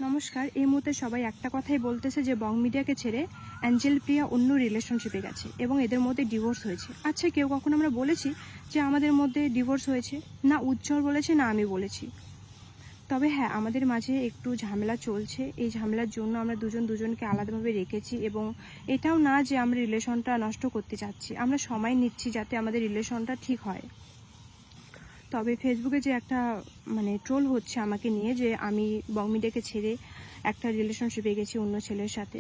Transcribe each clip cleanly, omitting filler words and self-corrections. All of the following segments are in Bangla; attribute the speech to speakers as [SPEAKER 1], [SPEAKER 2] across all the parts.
[SPEAKER 1] নমস্কার। এই মুহূর্তে সবাই একটা কথাই বলতেছে যে বং মিডিয়াকে ছেড়ে অ্যাঞ্জেল প্রিয়া অন্য রিলেশনশিপে গেছে এবং এদের মধ্যে ডিভোর্স হয়েছে। আচ্ছা, কেউ কখন আমরা বলেছি যে আমাদের মধ্যে ডিভোর্স হয়েছে? না উজ্জ্বল বলেছে, না আমি বলেছি। তবে হ্যাঁ, আমাদের মাঝে একটু ঝামেলা চলছে। এই ঝামেলার জন্য আমরা দুজনকে আলাদাভাবে রেখেছি এবং এটাও না যে আমরা রিলেশনটা নষ্ট করতে চাচ্ছি, আমরা সময় নিচ্ছি যাতে আমাদের রিলেশনটা ঠিক হয়। তবে ফেসবুকে যে একটা ট্রোল হচ্ছে আমাকে নিয়ে যে আমি বং মিডিয়াকে ছেড়ে একটা রিলেশনশিপে গেছি অন্য ছেলের সাথে,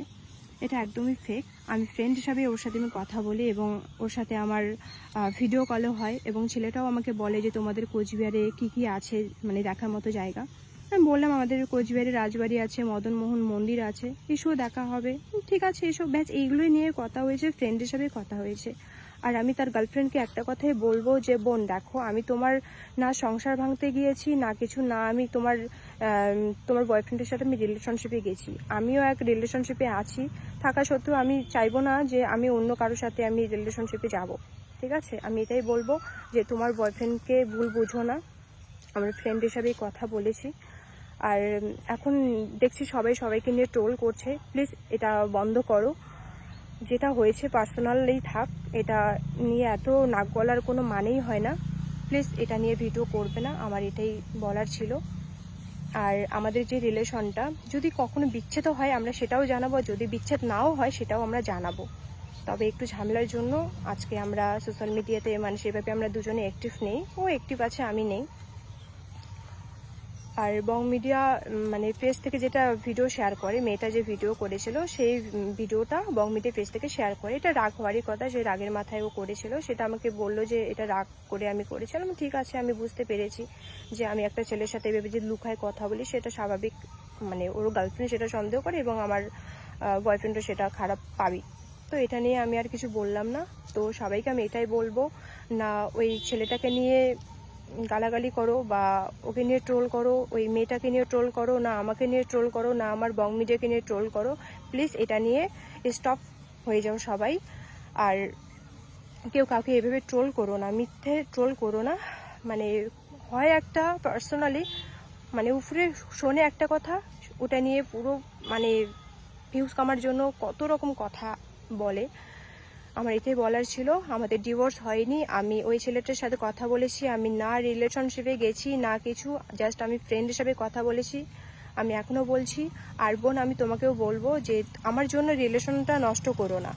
[SPEAKER 1] এটা একদমই ফেক। আমি ফ্রেন্ড হিসাবে ওর সাথে আমি কথা বলি এবং ওর সাথে আমার ভিডিও কলও হয় এবং ছেলেটাও আমাকে বলে যে তোমাদের কোচবিহারে কী আছে দেখার মতো জায়গা। আমি বললাম আমাদের কোচবিহারে রাজবাড়ি আছে, মদনমোহন মন্দির আছে, এসব দেখা হবে। ঠিক আছে, এসব ব্যাচ এইগুলোই নিয়ে কথা হয়েছে, ফ্রেন্ড হিসাবে কথা হয়েছে। আর আমি তার গার্লফ্রেন্ডকে একটা কথাই বলবো যে বোন দেখো, আমি তোমার না সংসার ভাঙতে গিয়েছি না কিছু, না আমি তোমার বয়ফ্রেন্ডের সাথে আমি রিলেশনশিপে গেছি। আমিও এক রিলেশনশিপে আছি, থাকা সত্ত্বেও আমি চাইবো না যে আমি অন্য কারোর সাথে আমি রিলেশনশিপে যাব। ঠিক আছে, আমি এটাই বলবো যে তোমার বয়ফ্রেন্ডকে ভুল বুঝো না, আমরা ফ্রেন্ড হিসাবেই কথা বলেছি। আর এখন দেখছি সবাইকে নিয়ে ট্রোল করছে, প্লিজ এটা বন্ধ করো। যেটা হয়েছে পার্সোনালি থাক, এটা নিয়ে এত নাক গলার কোনো মানেই হয় না। প্লিজ এটা নিয়ে ভিডিও করবে না, আমার এটাই বলার ছিল। আর আমাদের যে রিলেশনটা যদি কখনো বিচ্ছেদ হয় আমরা সেটাও জানাবো, যদি বিচ্ছেদ নাও হয় সেটাও আমরা জানাবো। তবে একটু ঝামেলার জন্য আজকে আমরা সোশ্যাল মিডিয়াতে সেভাবে আমরা দুজনে অ্যাক্টিভ নেই, ও অ্যাক্টিভ আছে, আমি নেই। আর বং মিডিয়া পেজ থেকে যেটা ভিডিও শেয়ার করে, মেয়েটা যে ভিডিও করেছিল সেই ভিডিওটা বং মিডিয়া পেজ থেকে শেয়ার করে। এটা রাগ হওয়ারই কথা, যে রাগের মাথায় ও করেছিল। সেটা আমাকে বললো যে এটা রাগ করে আমি করেছিলাম। ঠিক আছে, আমি বুঝতে পেরেছি যে আমি একটা ছেলের সাথে ভেবে যে লুকায় কথা বলি সেটা স্বাভাবিক। ওর গার্লফ্রেন্ড সেটা সন্দেহ করে এবং আমার বয়ফ্রেন্ডও সেটা খারাপ পাবি। তো এটা নিয়ে আমি আর কিছু বললাম না। তো সবাইকে আমি এটাই বলবো, না ওই ছেলেটাকে নিয়ে গালাগালি করো বা ওকে নিয়ে ট্রোল করো, ওই মেয়েটাকে নিয়ে ট্রোল করো, না আমাকে নিয়ে ট্রোল করো, না আমার বং মিডিয়াকে নিয়ে ট্রোল করো। প্লিজ এটা নিয়ে স্টপ হয়ে যাও সবাই। আর কেউ কাউকে এভাবে ট্রোল করো না, মিথ্যে ট্রোল করো না। হয় একটা পার্সোনালি উপরে শোনে একটা কথা, ওটা নিয়ে পুরো ভিউজ কামার জন্য কত রকম কথা বলে। আমার এটাই বলার ছিল, আমাদের ডিভোর্স হয়নি। আমি ওই ছেলেটার সাথে কথা বলেছি, আমি না রিলেশনশিপে গেছি না কিছু, জাস্ট আমি ফ্রেন্ড হিসেবে কথা বলেছি। আমি এখনও বলছি। আর বোন, আমি তোমাকেও বলবো যে আমার জন্য রিলেশনটা নষ্ট করো না,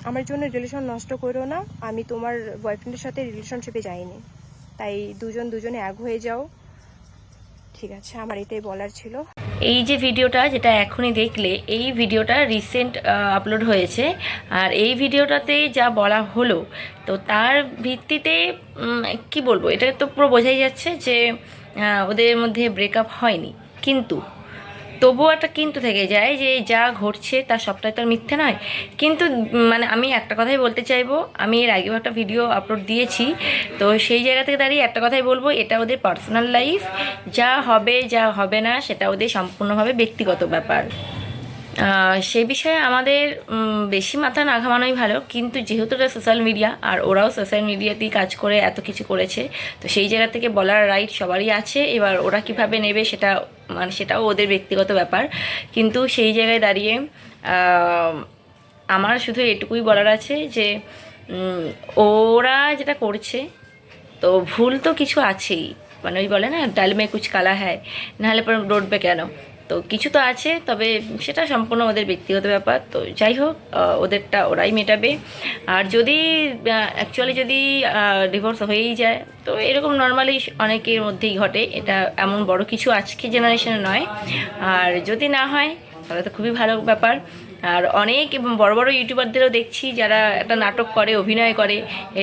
[SPEAKER 1] আমার জন্য রিলেশন নষ্ট করো না। আমি তোমার বয়ফ্রেন্ডের সাথে রিলেশনশিপে যাইনি, তাই দুজনে এক হয়ে যাও। ঠিক আছে, আমার এটাই বলার ছিল।
[SPEAKER 2] এই যে ভিডিওটা যেটা এখনই দেখলে, এই ভিডিওটা রিসেন্ট আপলোড হয়েছে। আর এই ভিডিওটাতে যা বলা হলো, তো তার ভিত্তিতে কি বলবো, এটা তো পুরো বোঝাই যাচ্ছে যে ওদের মধ্যে ব্রেকআপ হয়নি। কিন্তু তবুও একটা কিন্তু থেকে যায় যে যা ঘটছে তার সবটাই তো আর মিথ্যে নয়। কিন্তু আমি একটা কথাই বলতে চাইবো, আমি এর আগেও একটা ভিডিও আপলোড দিয়েছি, তো সেই জায়গা থেকে দাঁড়িয়ে একটা কথাই বলবো, এটা ওদের পার্সোনাল লাইফ। যা হবে যা হবে না সেটা ওদের সম্পূর্ণভাবে ব্যক্তিগত ব্যাপার। সে বিষয়ে আমাদের বেশি মাথা না ঘামানোই ভালো। কিন্তু যেহেতু এটা সোশ্যাল মিডিয়া, আর ওরাও সোশ্যাল মিডিয়াতেই কাজ করে এত কিছু করেছে, তো সেই জায়গা থেকে বলার রাইট সবারই আছে। এবার ওরা কিভাবে নেবে সেটাও ওদের ব্যক্তিগত ব্যাপার। কিন্তু সেই জায়গায় দাঁড়িয়ে আমার শুধু এটুকুই বলার আছে যে ওরা যেটা করছে, তো ভুল তো কিছু আছেই। ওই বলে না, ডাল মে কুছ কালা হ্যায়, নাহলে পরে রটবে কেন? তো কিছু তো আছে, তবে সেটা সম্পূর্ণ ওদের ব্যক্তিগত ব্যাপার। তো যাই হোক, ওদেরটা ওরাই মেটাবে। আর যদি অ্যাকচুয়ালি যদি ডিভোর্স হয়েই যায়, তো এরকম নর্মালি অনেকের মধ্যেই ঘটে, এটা এমন বড় কিছু আজকে জেনারেশনে নয়। আর যদি না হয় তাহলে তো খুবই ভালো ব্যাপার। আর অনেক বড় বড় ইউটিউবারদেরও দেখছি যারা একটা নাটক করে, অভিনয় করে,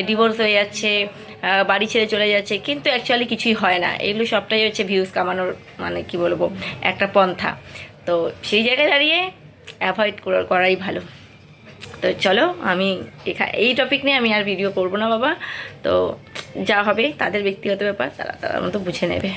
[SPEAKER 2] ডিভোর্স হয়ে যাচ্ছে, বাড়ি ছেড়ে চলে যাচ্ছে, কিন্তু অ্যাকচুয়ালি কিছুই হয় না। এগুলো সবটাই হচ্ছে ভিউজ কামানোর কি বলবো, একটা পন্থা। তো সেই জায়গায় দাঁড়িয়ে অ্যাভয়েড করাই ভালো। তো চলো, আমি এই টপিক নিয়ে আমি আর ভিডিও করবো না বাবা। তো যা হবে তাদের ব্যক্তিগত ব্যাপার, তারা মতো বুঝে নেবে।